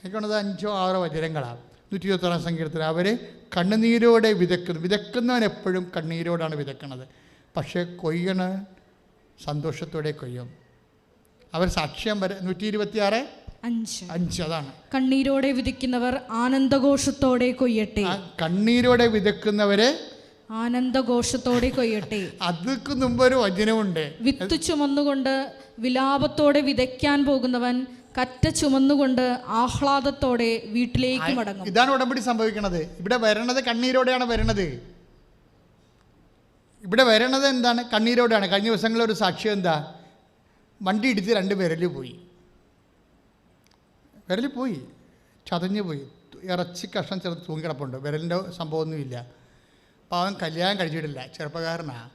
എനിക്കുള്ളത് 5 or 6 വചനങ്ങളാണ്. 126 സങ്കീർത്തനം. അവർ കണ്ണുനീരോടെ വിതക്കുന്നവൻ എപ്പോഴും കണ്ണീരോടാണ് വിതക്കുന്നത്. പക്ഷേ കൊയ്യണ സന്തോഷത്തോടെ കൊയ്യും. അവർ സാക്ഷ്യം വരെ 126:5 അതാണ്. കണ്ണീരോടെ വിതയ്ക്കുന്നവർ ആനന്ദഘോഷത്തോടെ കൊയ്യട്ടെ. കണ്ണീരോടെ വിതക്കുന്നവരെ ആനന്ദഘോഷത്തോടെ കൊയ്യട്ടെ. അതിക്ക് മുമ്പൊരു വചനമുണ്ട്, വിത്ത് ചുമന്നുകൊണ്ട് വിലാപത്തോടെ വിതയ്ക്കാൻ പോകുന്നവൻ കറ്റ ചുമന്നുകൊണ്ട് ആഹ്ലാദത്തോടെ വീട്ടിലേക്ക് മടങ്ങും. ഇതാണ് ഉടമ്പടി സംഭവിക്കുന്നത്. ഇവിടെ വരണത് കണ്ണീരോടെയാണ് വരണത്. ഇവിടെ വരണത് എന്താണ്? കണ്ണീരോടെയാണ്. കഴിഞ്ഞ ദിവസങ്ങളിലൊരു സാക്ഷ്യം എന്താ? വണ്ടി ഇടിച്ച് 2 വിരൽ പോയി, ചതഞ്ഞു പോയി. ഇറച്ചി കഷ്ണം ചെറുത് തൂങ്ങിക്കിടപ്പുണ്ട്. വിരലിൻ്റെ സംഭവമൊന്നുമില്ല. അപ്പോൾ അവൻ കല്യാണം കഴിച്ചിട്ടില്ല, ചെറുപ്പക്കാരനാണ്.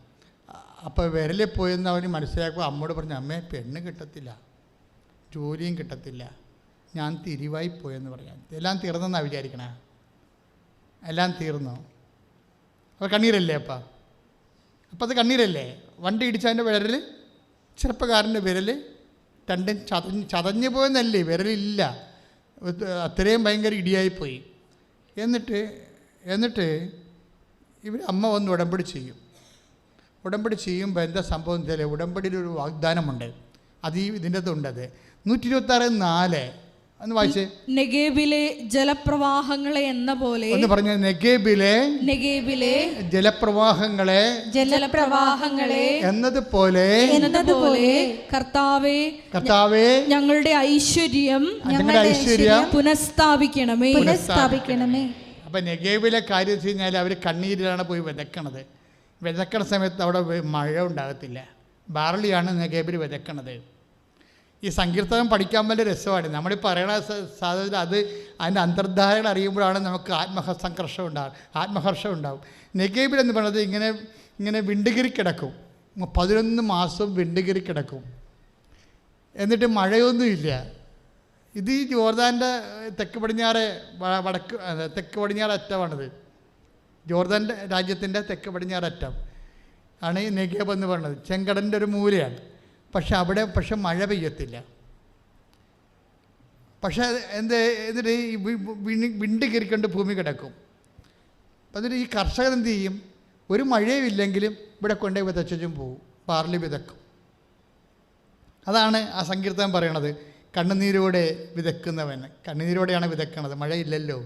അപ്പോൾ വിരലിൽ പോയെന്ന് അവന് മനസ്സിലാക്കുമ്പോൾ അമ്മയോട് പറഞ്ഞു, അമ്മേ പെണ്ണ് കിട്ടത്തില്ല, ജോലിയും കിട്ടത്തില്ല, ഞാൻ തിരിവായി പോയെന്ന് പറയാം. എല്ലാം തീർന്നെന്നാണ് വിചാരിക്കണേ. എല്ലാം തീർന്നു. അപ്പോൾ കണ്ണീരല്ലേ? അപ്പോൾ അത് കണ്ണീരല്ലേ? വണ്ടി ഇടിച്ചതിൻ്റെ വിരൽ, ചെറുപ്പക്കാരൻ്റെ വിരൽ 2 ചതഞ്ഞു പോയെന്നല്ലേ, വിരലില്ല, അത്രയും ഭയങ്കര ഇടിയായിപ്പോയി. എന്നിട്ട് ഇവർ അമ്മ വന്ന് ഉടമ്പടി ചെയ്യും. ഉടമ്പടി ചെയ്യുമ്പോൾ എന്താ സംഭവം എന്ന് വെച്ചാൽ, ഉടമ്പടിയിലൊരു വാഗ്ദാനമുണ്ട്. അത് ഇതിൻ്റെ അകത്തുണ്ടത്. 126:4 ഒന്ന് വായിച്ചേ. നെഗേബിലെ ജലപ്രവാഹങ്ങളെ എന്ന പോലെ ഒന്ന് പറഞ്ഞ. നെഗേബിലെ ജലപ്രവാഹങ്ങളെ എന്നതുപോലെ കർത്താവേ ഞങ്ങളുടെ ഐശ്വര്യം പുനഃസ്ഥാപിക്കണമേ. അപ്പം നെഗേബിലെ കാര്യം വെച്ച് കഴിഞ്ഞാൽ അവർ കണ്ണീരിലാണ് പോയി വിതക്കണത്. വിതക്കണ സമയത്ത് അവിടെ മഴ ഉണ്ടാകത്തില്ല. ബാർലിയാണ് നെഗേബിൽ വിതക്കണത്. ഈ സങ്കീർത്തനം പഠിക്കാൻ വലിയ രസമാണ്. നമ്മൾ പറയണ സാധ്യത അത് അതിൻ്റെ അന്തർധാരകൾ അറിയുമ്പോഴാണ് നമുക്ക് ആത്മഹർഷം ഉണ്ടാവും. നെഗേബിൽ എന്ന് പറയുന്നത് ഇങ്ങനെ വിണ്ടുകീറി കിടക്കും. 11 മാസം വിണ്ടുകീറി കിടക്കും. എന്നിട്ട് മഴയൊന്നുമില്ല. ഇത് ഈ ജോർദാൻ്റെ തെക്ക് പടിഞ്ഞാറ് അറ്റമാണിത്. ജോർദാൻ രാജ്യത്തിൻ്റെ തെക്ക് പടിഞ്ഞാറ് അറ്റം ആണ് ഈ നെഗേബ് എന്ന് പറയുന്നത്. ചെങ്കടലിൻ്റെ ഒരു മൂലയാണ്. പക്ഷെ മഴ പെയ്യത്തില്ല. പക്ഷേ എന്നിട്ട് ഈ വിണ്ട് കീറിക്കൊണ്ട് ഭൂമി കിടക്കും. എന്നിട്ട് ഈ കർഷകൻ എന്ത് ചെയ്യും? ഒരു മഴയും ഇല്ലെങ്കിലും ഇവിടെ കൊണ്ടുപോയി വിതച്ചും പോവും, ബാർലി വിതക്കും. അതാണ് ആ സങ്കീർത്തനം പറയണത്. കണ്ണുനീരോടെ വിതക്കുന്നവൻ, കണ്ണുനീരോടെയാണ് വിതക്കണത്, മഴയില്ലല്ലോ.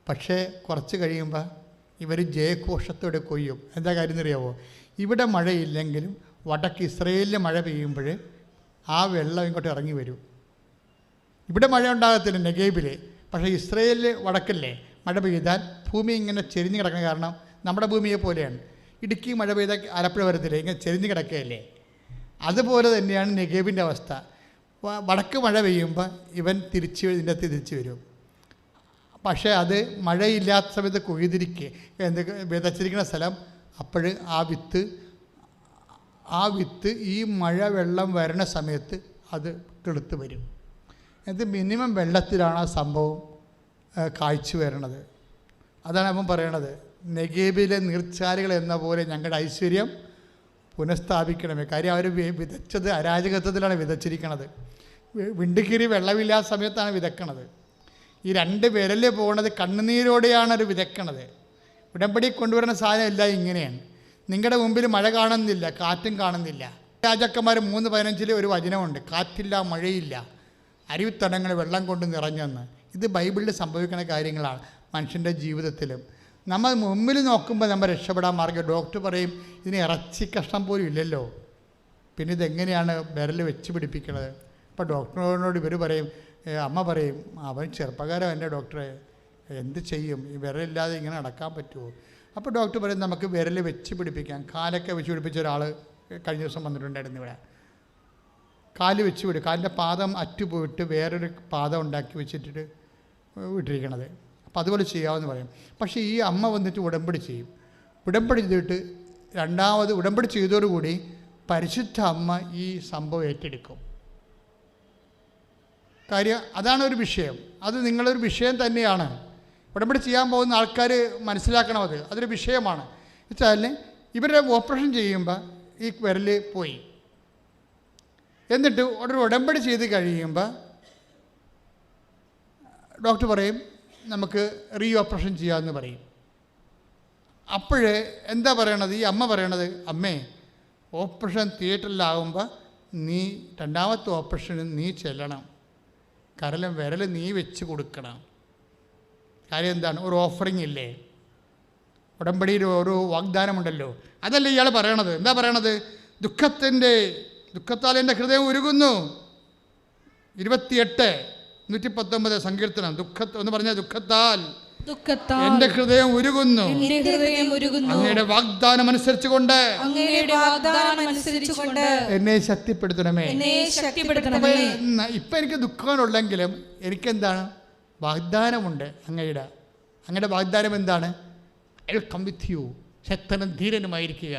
പക്ഷേ കുറച്ച് കഴിയുമ്പോൾ ഇവർ ജയഘോഷത്തോടെ കൊയ്യും. എന്താ കാര്യം എന്നറിയാമോ? ഇവിടെ മഴയില്ലെങ്കിലും വടക്ക് ഇസ്രയേലിൽ മഴ പെയ്യുമ്പോൾ ആ വെള്ളം ഇങ്ങോട്ട് ഇറങ്ങി വരും. ഇവിടെ മഴ ഉണ്ടാകത്തില്ല നെഗേബിൽ. പക്ഷേ ഇസ്രയേലിൽ വടക്കല്ലേ മഴ പെയ്താൽ ഭൂമി ഇങ്ങനെ ചെരിഞ്ഞ് കിടക്കുന്ന കാരണം നമ്മുടെ ഭൂമിയെ പോലെയാണ്. ഇടുക്കി മഴ പെയ്താൽ ആലപ്പുഴ വരത്തില്ലേ, ഇങ്ങനെ ചെരിഞ്ഞ് കിടക്കുകയല്ലേ. അതുപോലെ തന്നെയാണ് നെഗേബിൻ്റെ അവസ്ഥ. വടക്ക് മഴ പെയ്യുമ്പോൾ ഇവൻ ഇതിൻ്റെ അകത്ത് തിരിച്ച് വരും. പക്ഷേ അത് മഴയില്ലാത്ത സമയത്ത് വിതച്ചിരിക്കുന്ന സ്ഥലം അപ്പോൾ ആ വിത്ത് ഈ മഴ വെള്ളം വരുന്ന സമയത്ത് അത് കിളുത്ത് വരും. ഇത് മിനിമം വെള്ളത്തിലാണ് ആ സംഭവം കായ്ച്ചു വരണത്. അതാണ് അവൻ പറയണത്, നെഗേബിലെ നീർച്ചാലുകൾ എന്ന പോലെ ഞങ്ങളുടെ ഐശ്വര്യം പുനഃസ്ഥാപിക്കണമേ. കാര്യം അവർ വിതച്ചത് അരാജകത്വത്തിലാണ് വിതച്ചിരിക്കണത്. വിണ്ടുകീറി വെള്ളമില്ലാത്ത സമയത്താണ് വിതക്കണത്. ഈ 2 വിരല് പോകുന്നത് കണ്ണുനീരോടെയാണ് അത് വിതക്കണത്. ഉടമ്പടി കൊണ്ടുവരുന്ന സാധനം എല്ലാം ഇങ്ങനെയാണ്. നിങ്ങളുടെ മുമ്പിൽ മഴ കാണുന്നില്ല, കാറ്റും കാണുന്നില്ല. രാജാക്കന്മാർ 3:15 ഒരു വചനമുണ്ട്, കാറ്റില്ല മഴയില്ല, അരുവിത്തടങ്ങൾ വെള്ളം കൊണ്ട് നിറഞ്ഞെന്ന്. ഇത് ബൈബിളിൽ സംഭവിക്കുന്ന കാര്യങ്ങളാണ് മനുഷ്യൻ്റെ ജീവിതത്തിലും. നമ്മൾ മുമ്പിൽ നോക്കുമ്പോൾ നമ്മൾ രക്ഷപ്പെടാൻ മാർഗ്ഗം. ഡോക്ടർ പറയും ഇതിന് ഇറച്ചി കഷ്ണം പോലും ഇല്ലല്ലോ, പിന്നെ ഇതെങ്ങനെയാണ് വിരൽ വെച്ച് പിടിപ്പിക്കുന്നത്? അപ്പോൾ ഡോക്ടറിനോട് ഇവർ പറയും, അമ്മ പറയും, അവൻ ചെറുപ്പക്കാരൻ എൻ്റെ ഡോക്ടറെ, എന്ത് ചെയ്യും, ഈ വിരലില്ലാതെ ഇങ്ങനെ നടക്കാൻ പറ്റുമോ? അപ്പോൾ ഡോക്ടർ പറയും നമുക്ക് വിരൽ വെച്ച് പിടിപ്പിക്കാം. കാലൊക്കെ വെച്ച് പിടിപ്പിച്ച ഒരാൾ കഴിഞ്ഞ ദിവസം വന്നിട്ടുണ്ടായിരുന്നു ഇവിടെ. കാല് വെച്ച് വിടും, കാലിൻ്റെ പാദം അറ്റുപോയിട്ട് വേറൊരു പാദം ഉണ്ടാക്കി വെച്ചിട്ട് വിട്ടിരിക്കണത്. അപ്പോൾ അതുപോലെ ചെയ്യാമെന്ന് പറയും. പക്ഷേ ഈ അമ്മ വന്നിട്ട് ഉടമ്പടി ചെയ്യും. ഉടമ്പടി ചെയ്തിട്ട് രണ്ടാമത് ഉടമ്പടി ചെയ്തതോടുകൂടി പരിശുദ്ധ അമ്മ ഈ സംഭവം ഏറ്റെടുക്കും. കാര്യം അതാണ് ഒരു വിഷയം. അത് നിങ്ങളൊരു വിഷയം തന്നെയാണ്. ഉടമ്പടി ചെയ്യാൻ പോകുന്ന ആൾക്കാർ മനസ്സിലാക്കണം, അതൊരു വിഷയമാണ്. വെച്ചാൽ ഇവരുടെ ഓപ്പറേഷൻ ചെയ്യുമ്പോൾ ഈ വിരൽ പോയി, എന്നിട്ട് ഒരു ഉടമ്പടി ചെയ്ത് കഴിയുമ്പോൾ ഡോക്ടർ പറയും നമുക്ക് റീ ഓപ്പറേഷൻ ചെയ്യാമെന്ന് പറയും. അപ്പോഴേ എന്താ പറയണത്, ഈ അമ്മ പറയണത്, അമ്മേ ഓപ്പറേഷൻ തിയേറ്ററിലാകുമ്പോൾ നീ രണ്ടാമത്തെ ഓപ്പറേഷന് നീ ചെല്ലണം, കാരണം വിരൽ നീ വെച്ച് കൊടുക്കണം. കാര്യം എന്താണ്, ഒരു ഓഫറിങ് ഇല്ലേ, ഉടമ്പടിയിൽ ഒരു വാഗ്ദാനമുണ്ടല്ലോ. അതല്ല ഇയാൾ പറയണത്. എന്താ പറയണത്, ദുഃഖത്താൽ എൻ്റെ ഹൃദയം ഉരുകുന്നു. 28:119 സങ്കീർത്തനം. ഒന്ന് പറഞ്ഞ ദുഃഖത്താൽ എന്റെ ഹൃദയം ഉരുകുന്നു, അങ്ങയുടെ വാഗ്ദാനം അനുസരിച്ചുകൊണ്ട് എന്നെ ശക്തിപ്പെടുത്തണമേ. ഇപ്പം എനിക്ക് ദുഃഖമുണ്ടെങ്കിലും എനിക്കെന്താണ്, വാഗ്ദാനമുണ്ട് അങ്ങയുടെ വാഗ്ദാനം എന്താണ്, I will come with you, ശക്തനും ധീരനുമായിരിക്കുക.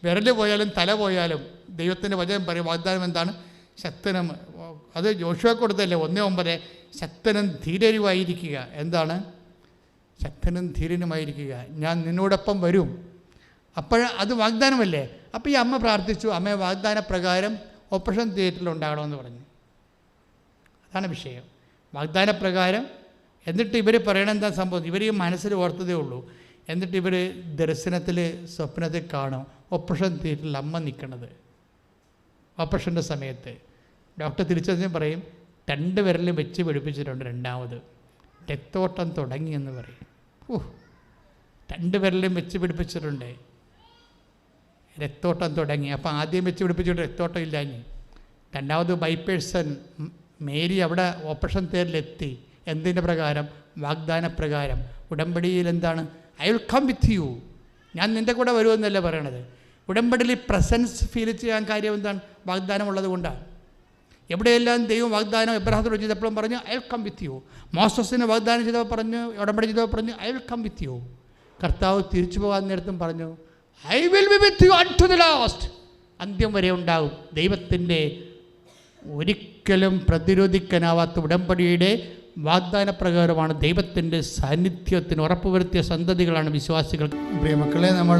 വിരല് പോയാലും തല പോയാലും ദൈവത്തിൻ്റെ വചനം പറയും വാഗ്ദാനം എന്താണ്, ശക്തനും. അത് ജോഷുവ കൊടുത്തല്ലേ 1:9, ശക്തനും ധീരനുമായിരിക്കുക. എന്താണ്, ശക്തനും ധീരനുമായിരിക്കുക, ഞാൻ നിന്നോടൊപ്പം വരും. അപ്പോൾ അത് വാഗ്ദാനമല്ലേ. അപ്പോൾ ഈ അമ്മ പ്രാർത്ഥിച്ചു, അമ്മ വാഗ്ദാന പ്രകാരം ഓപ്പറേഷൻ തിയേറ്ററിൽ ഉണ്ടാകണമെന്ന് പറഞ്ഞു. അതാണ് വിഷയം, വാഗ്ദാന പ്രകാരം. എന്നിട്ട് ഇവർ പറയണ എന്താ സംഭവം, ഇവർ ഈ മനസ്സിൽ ഓർത്തതേ ഉള്ളൂ. എന്നിട്ട് ഇവർ ദർശനത്തിൽ സ്വപ്നത്തിൽ കാണും ഓപ്പറേഷൻ തിയേറ്ററിൽ അമ്മ നിൽക്കണത്. ഓപ്പറേഷൻ്റെ സമയത്ത് ഡോക്ടർ തിരിച്ചറിഞ്ഞ് പറയും 2 വിരലും വെച്ച് പിടിപ്പിച്ചിട്ടുണ്ട്, രണ്ടാമത് രക്തോട്ടം തുടങ്ങിയെന്ന് പറയും. 2 വിരലും വെച്ച് പിടിപ്പിച്ചിട്ടുണ്ട്, രക്തോട്ടം തുടങ്ങി. അപ്പോൾ ആദ്യം വെച്ച് പിടിപ്പിച്ചിട്ട് രക്തോട്ടം ഇല്ലാഞ്ഞ്, രണ്ടാമത് ബൈപ്പേഴ്സൺ മേരി അവിടെ ഓപ്പറേഷൻ തിയേറ്ററിലെത്തി. എന്തിൻ്റെ പ്രകാരം, വാഗ്ദാന പ്രകാരം. ഉടമ്പടിയിൽ എന്താണ്, I will come with you, ഞാൻ നിൻ്റെ കൂടെ വരുമെന്നല്ല പറയണത്. ഉടമ്പടിയിൽ പ്രസൻസ് ഫീൽ ചെയ്യാൻ കാര്യം എന്താണ്, വാഗ്ദാനമുള്ളത് കൊണ്ടാണ്. എവിടെയെല്ലാം ദൈവം വാഗ്ദാനം എബ്രഹാത്തോട് ചെയ്തപ്പോഴും പറഞ്ഞു I will come with you. മോസസിന് വാഗ്ദാനം ചെയ്തപ്പോൾ പറഞ്ഞു, ഉടമ്പടി ചെയ്തപ്പോൾ പറഞ്ഞു I will come with you. കർത്താവ് തിരിച്ചു പോകാൻ നേരത്തും പറഞ്ഞു I will be with you unto the last, അന്ത്യം വരെ ഉണ്ടാകും. ദൈവത്തിൻ്റെ ഒരിക്കലും പ്രതിരോധിക്കാനാവാത്ത ഉടമ്പടിയുടെ വാഗ്ദാന പ്രകാരമാണ് ദൈവത്തിൻ്റെ സാന്നിധ്യത്തിന് ഉറപ്പുവരുത്തിയ സന്തതികളാണ് വിശ്വാസികൾ. പ്രിയമക്കളെ, നമ്മൾ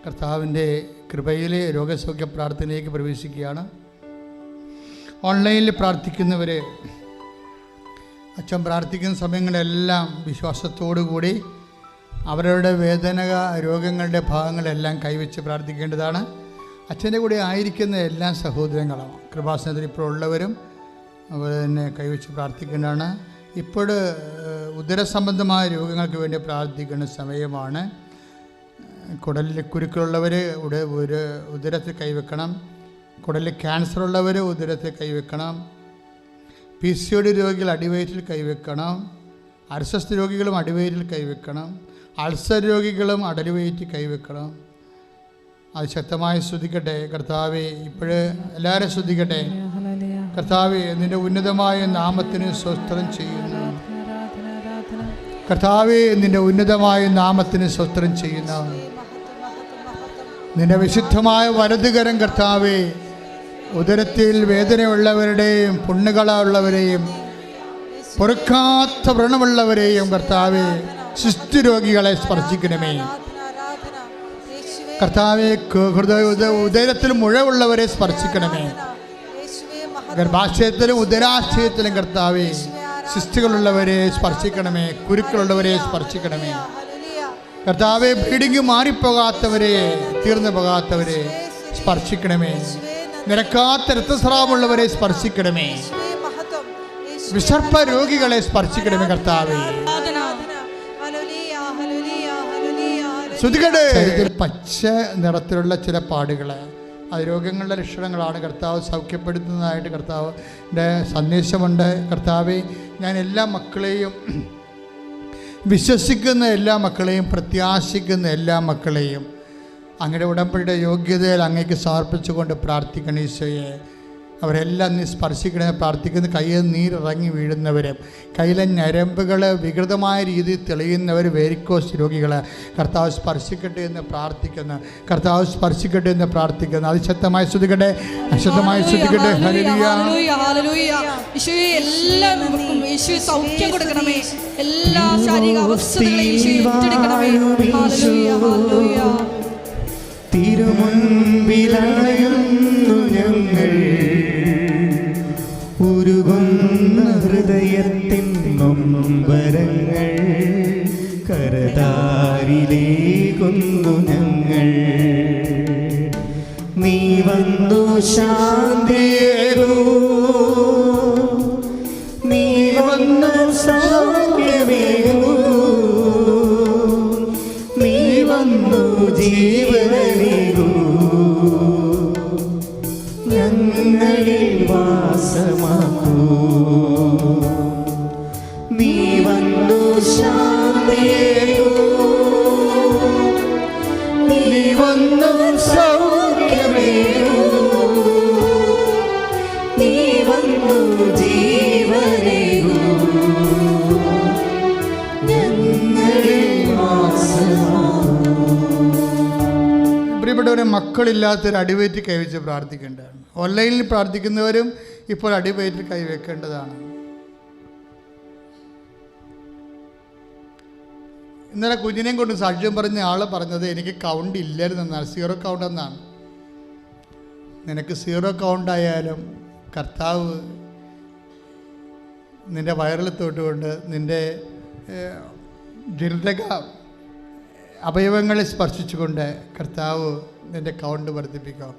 കർത്താവിൻ്റെ കൃപയിലെ രോഗസൗഖ്യ പ്രാർത്ഥനയിലേക്ക് പ്രവേശിക്കുകയാണ്. ഓൺലൈനിൽ പ്രാർത്ഥിക്കുന്നവർ അച്ഛൻ പ്രാർത്ഥിക്കുന്ന സമയങ്ങളെല്ലാം വിശ്വാസത്തോടു കൂടി അവരുടെ രോഗങ്ങളുടെ ഭാഗങ്ങളെല്ലാം കൈവച്ച് പ്രാർത്ഥിക്കേണ്ടതാണ്. അച്ഛൻ്റെ കൂടെ ആയിരിക്കുന്ന എല്ലാ സഹോദരങ്ങളും കൃപാസനത്തിൽ ഇപ്പോൾ ഉള്ളവരും അവർ തന്നെ കൈവച്ച് പ്രാർത്ഥിക്കേണ്ടതാണ്. ഇപ്പോൾ ഉദരസംബന്ധമായ രോഗങ്ങൾക്ക് വേണ്ടി പ്രാർത്ഥിക്കുന്ന സമയമാണ്. കുടലിൽ കുരുക്കളുള്ളവർ ഉദരത്തിൽ കൈവെക്കണം. കുടലിൽ ക്യാൻസർ ഉള്ളവർ ഉദരത്തിൽ കൈവെക്കണം. PCOD രോഗികൾ അടിവയറ്റിൽ കൈവെക്കണം. അർശസ്ത രോഗികളും അടിവയറ്റിൽ കൈവെക്കണം. അൾസർ രോഗികളും അടിവയറ്റിൽ കൈവെക്കണം. അത് ശക്തമായി ശ്രദ്ധിക്കട്ടെ. കർത്താവെ, ഇപ്പോഴ് എല്ലാവരും ശ്രദ്ധിക്കട്ടെ. കർത്താവെ, നിൻ്റെ ഉന്നതമായ നാമത്തിന് സ്തോത്രം ചെയ്യുന്നു. കർത്താവെ, നിൻ്റെ ഉന്നതമായ നാമത്തിന് സ്തോത്രം ചെയ്യുന്നു. നിൻ്റെ വിശുദ്ധമായ വലതുകരം കർത്താവെ, ഉദരത്തിൽ വേദനയുള്ളവരുടെയും പുണ്ണുകളുള്ളവരെയും പൊറുക്കാത്ത വ്രണമുള്ളവരെയും കർത്താവെ, കുഷ്ഠരോഗികളെ സ്പർശിക്കണമേ കർത്താവെ. ഉദരത്തിൽ മുഴവുള്ളവരെ സ്പർശിക്കണമേ. ഗർഭാശയത്തിലും ഉദരാശയത്തിലും കർത്താവെ സിസ്റ്റുകളുള്ളവരെ സ്പർശിക്കണമേ. കുരുക്കളുള്ളവരെ സ്പർശിക്കണമേ കർത്താവെ. ബ്ലീഡിങ് മാറിപ്പോകാത്തവരെ, തീർന്നു പോകാത്തവരെ സ്പർശിക്കണമേ. നിരക്കാത്ത രക്തസ്രാവമുള്ളവരെ സ്പർശിക്കണമേ. വിസർപ്പ രോഗികളെ സ്പർശിക്കണമേ കർത്താവെ. പച്ച നിറത്തിലുള്ള ചില പാടുകൾ, അത് രോഗങ്ങളുടെ ലക്ഷണങ്ങളാണ്. കർത്താവ് സൗഖ്യപ്പെടുത്തുന്നതായിട്ട് കർത്താവിൻ്റെ സന്ദേശമുണ്ട്. കർത്താവെ, ഞാൻ എല്ലാ മക്കളെയും, വിശ്വസിക്കുന്ന എല്ലാ മക്കളെയും, പ്രത്യാശിക്കുന്ന എല്ലാ മക്കളെയും അങ്ങയുടെ ഉടമ്പടിയുടെ യോഗ്യതയിൽ അങ്ങേക്ക് സമർപ്പിച്ചുകൊണ്ട് പ്രാർത്ഥിക്കണം ഈശോയെ. അവരെല്ലാം നീ സ്പർശിക്കണേ പ്രാർത്ഥിക്കുന്ന. കയ്യിൽ നീരിറങ്ങി വീഴുന്നവർ, കയ്യിലെ ഞരമ്പുകൾ വികൃതമായ രീതിയിൽ തെളിയുന്നവർ, വേരിക്കോസ് രോഗികൾ കർത്താവ് സ്പർശിക്കട്ടെ എന്ന് പ്രാർത്ഥിക്കുന്നു. കർത്താവ് സ്പർശിക്കട്ടെ എന്ന് പ്രാർത്ഥിക്കുന്നു. അതിശക്തമായി ശ്രുതിക്കട്ടെ, അശുദ്ധമായി ശ്രുതിക്കട്ടെ. സൗഖ്യം കൊടുക്കണമേ. എല്ലാ ശാരീരിക അവസ്ഥകളെയും തിരുമുൻപിലണയുന്നു ഞങ്ങൾ, ഉരുകുന്ന ഹൃദയത്തിൻ നൊമ്പരങ്ങൾ കരതാരിലേകുന്നു ഞങ്ങൾ. നീ വന്നു ശാന്തിയേകൂ, നീ വന്നു സൗഖ്യമേകൂ, നീ വന്നു ജീവനേകൂ, ഞങ്ങളിൽ വാസമാക്കൂ. നീ വന്നു ശാന്തിയേകൂ, നീ വന്നു സൗഖ്യമേകൂ, നീ വന്നു ജീവനേകൂ, ഞങ്ങളിൽ വാസമാക്കൂ. പ്രിയപ്പെട്ടവരെ, മക്കളില്ലാത്തൊരു അടിവയറ്റിൽ കൈവച്ച് പ്രാർത്ഥിക്കേണ്ടതാണ്. ഓൺലൈനിൽ പ്രാർത്ഥിക്കുന്നവരും ഇപ്പോൾ അടിവയറ്റിൽ കൈവയ്ക്കേണ്ടതാണ്. ഇന്നലെ കുഞ്ഞിനെയും കൊണ്ട് സാക്ഷ്യം പറഞ്ഞ ആൾ പറഞ്ഞത് എനിക്ക് കൗണ്ട് ഇല്ലായിരുന്നെന്നാണ്, 0 കൗണ്ട് എന്നാണ്. നിനക്ക് 0 കൗണ്ടായാലും കർത്താവ് നിൻ്റെ വയറിൽ തൊട്ടുകൊണ്ട് നിൻ്റെ ജനിതക അവയവങ്ങളെ സ്പർശിച്ചുകൊണ്ട് കർത്താവ് നിൻ്റെ കൗണ്ട് വർദ്ധിപ്പിക്കാം.